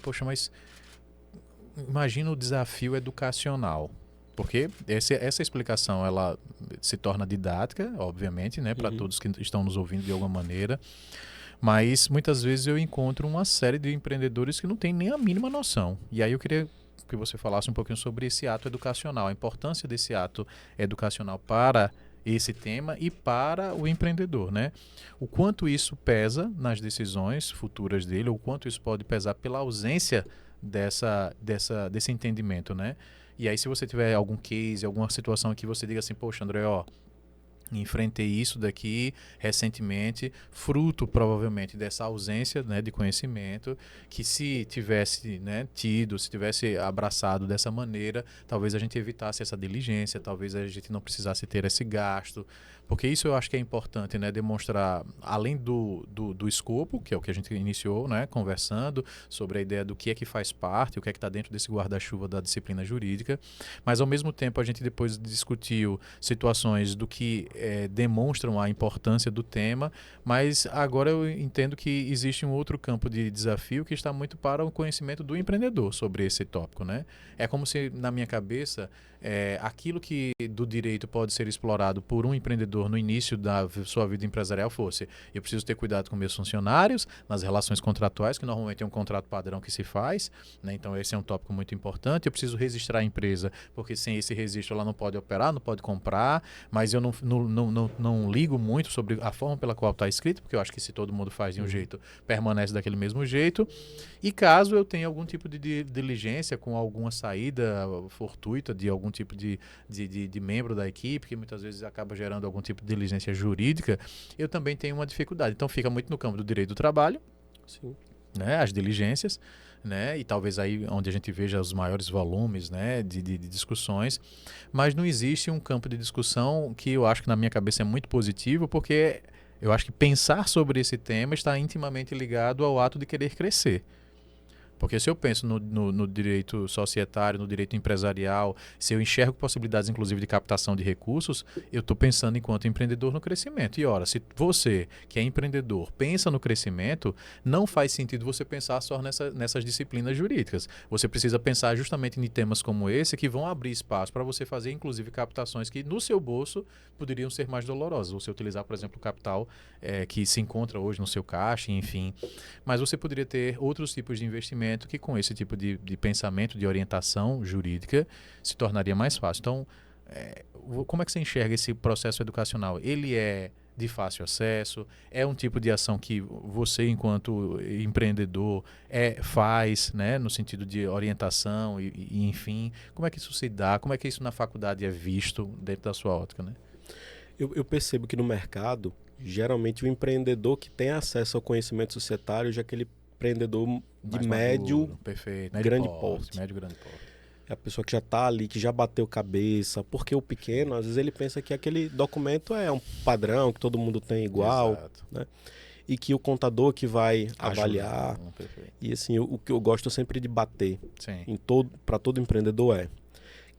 Poxa, mas imagina o desafio educacional. Porque essa explicação ela se torna didática, obviamente, né, para Uhum. todos que estão nos ouvindo de alguma maneira. Mas muitas vezes eu encontro uma série de empreendedores que não têm nem a mínima noção. E aí eu queria que você falasse um pouquinho sobre esse ato educacional, a importância desse ato educacional para esse tema e para o empreendedor, né? O quanto isso pesa nas decisões futuras dele, o quanto isso pode pesar pela ausência desse entendimento, né? E aí, se você tiver algum case, alguma situação que você diga assim, poxa, André, ó, enfrentei isso daqui recentemente, fruto provavelmente dessa ausência, né, de conhecimento, que se tivesse, né, tido, se tivesse abraçado dessa maneira, talvez a gente evitasse essa diligência, talvez a gente não precisasse ter esse gasto, porque isso eu acho que é importante, né, demonstrar, além do escopo, que é o que a gente iniciou, né, conversando sobre a ideia do que é que faz parte, o que é que está dentro desse guarda-chuva da disciplina jurídica, mas ao mesmo tempo a gente depois discutiu situações do que demonstram a importância do tema, mas agora eu entendo que existe um outro campo de desafio que está muito para o conhecimento do empreendedor sobre esse tópico, né? É como se, na minha cabeça, aquilo que do direito pode ser explorado por um empreendedor no início da sua vida empresarial fosse: eu preciso ter cuidado com meus funcionários, nas relações contratuais, que normalmente é um contrato padrão que se faz, né? Então esse é um tópico muito importante. Eu preciso registrar a empresa, porque sem esse registro ela não pode operar, não pode comprar, mas eu não ligo muito sobre a forma pela qual está escrito, porque eu acho que se todo mundo faz de um jeito, permanece daquele mesmo jeito. E caso eu tenha algum tipo de diligência com alguma saída fortuita de algum tipo de membro da equipe, que muitas vezes acaba gerando algum tipo de diligência jurídica, eu também tenho uma dificuldade. Então fica muito no campo do direito do trabalho, Sim. né, as diligências, né, e talvez aí onde a gente veja os maiores volumes, né, de discussões, mas não existe um campo de discussão que eu acho que na minha cabeça é muito positivo, porque eu acho que pensar sobre esse tema está intimamente ligado ao ato de querer crescer. Porque se eu penso no direito societário, no direito empresarial, se eu enxergo possibilidades, inclusive, de captação de recursos, eu estou pensando enquanto empreendedor no crescimento. E, ora, se você, que é empreendedor, pensa no crescimento, não faz sentido você pensar só nessas disciplinas jurídicas. Você precisa pensar justamente em temas como esse, que vão abrir espaço para você fazer, inclusive, captações que, no seu bolso, poderiam ser mais dolorosas. Você utilizar, por exemplo, o capital que se encontra hoje no seu caixa, enfim. Mas você poderia ter outros tipos de investimento que com esse tipo de pensamento, de orientação jurídica, se tornaria mais fácil. Então, como é que você enxerga esse processo educacional? Ele é de fácil acesso? É um tipo de ação que você, enquanto empreendedor, faz, né, no sentido de orientação e enfim? Como é que isso se dá? Como é que isso na faculdade é visto dentro da sua ótica, né? Eu percebo que no mercado, geralmente o empreendedor que tem acesso ao conhecimento societário já é aquele empreendedor de Mais médio, maduro, perfeito. grande porte. Médio grande porte. É a pessoa que já está ali, que já bateu cabeça, porque o pequeno, às vezes ele pensa que aquele documento é um padrão, que todo mundo tem igual, Exato. né? E que o contador que vai Ajuda. avaliar. Perfeito. E assim, o que eu gosto sempre de bater Sim. para todo empreendedor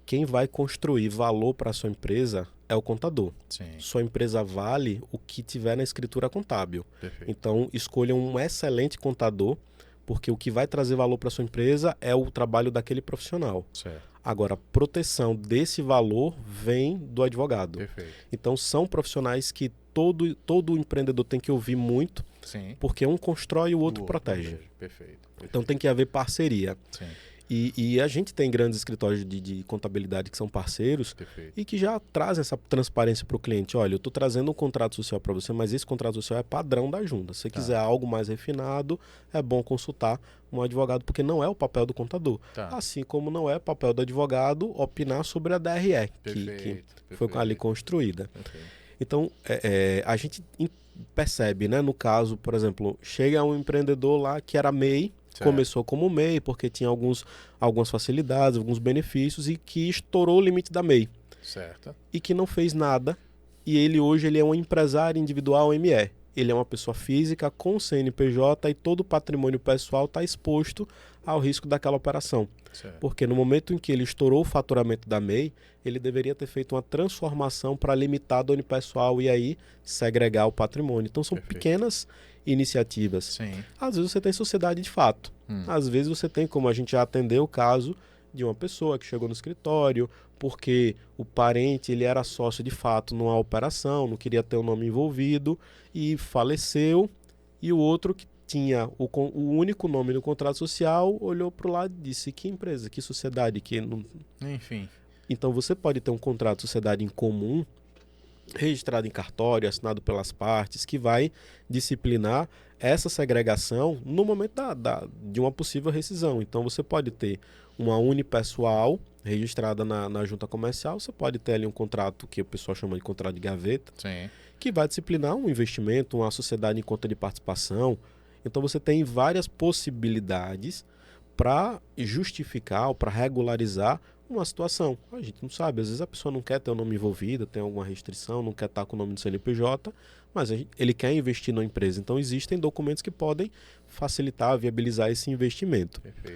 quem vai construir valor para a sua empresa é o contador. Sim. Sua empresa vale o que tiver na escritura contábil. Perfeito. Então, escolha um excelente contador, porque o que vai trazer valor para sua empresa é o trabalho daquele profissional. Certo. Agora, a proteção desse valor vem do advogado. Perfeito. Então, são profissionais que todo empreendedor tem que ouvir muito, Sim. porque um constrói e o outro protege. Perfeito. Então, tem que haver parceria. Sim. E a gente tem grandes escritórios de contabilidade que são parceiros. Perfeito. E que já trazem essa transparência para o cliente. Olha, eu estou trazendo um contrato social para você, mas esse contrato social é padrão da junta. Se você quiser algo mais refinado, é bom consultar um advogado, porque não é o papel do contador. Assim como não é papel do advogado opinar sobre a DRE, que foi ali construída. Perfeito. Então, a gente percebe, né, no caso, por exemplo, chega um empreendedor lá que era MEI, começou como MEI porque tinha algumas facilidades, alguns benefícios e que estourou o limite da MEI. Certo. E que não fez nada. E hoje ele é um empresário individual ME. ele é uma pessoa física com CNPJ e todo o patrimônio pessoal está exposto ao risco daquela operação. Certo. Porque no momento em que ele estourou o faturamento da MEI, ele deveria ter feito uma transformação para limitar a unipessoal e aí segregar o patrimônio. Então são Perfeito. pequenas iniciativas. Sim. Às vezes você tem sociedade de fato. Às vezes você tem, como a gente já atendeu o caso de uma pessoa que chegou no escritório porque o parente ele era sócio de fato numa operação, não queria ter o nome envolvido e faleceu, e o outro que tinha o único nome no contrato social olhou para o lado e disse: que empresa, que sociedade, que não... Enfim. Então você pode ter um contrato de sociedade em comum registrado em cartório, assinado pelas partes, que vai disciplinar essa segregação no momento de uma possível rescisão. Então você pode ter uma unipessoal registrada na junta comercial, você pode ter ali um contrato que o pessoal chama de contrato de gaveta, Sim. que vai disciplinar um investimento, uma sociedade em conta de participação. Então você tem várias possibilidades para justificar ou para regularizar uma situação. A gente não sabe, às vezes a pessoa não quer ter o nome envolvido, tem alguma restrição, não quer estar com o nome do CNPJ, mas ele quer investir na empresa. Então existem documentos que podem facilitar, viabilizar esse investimento. Perfeito.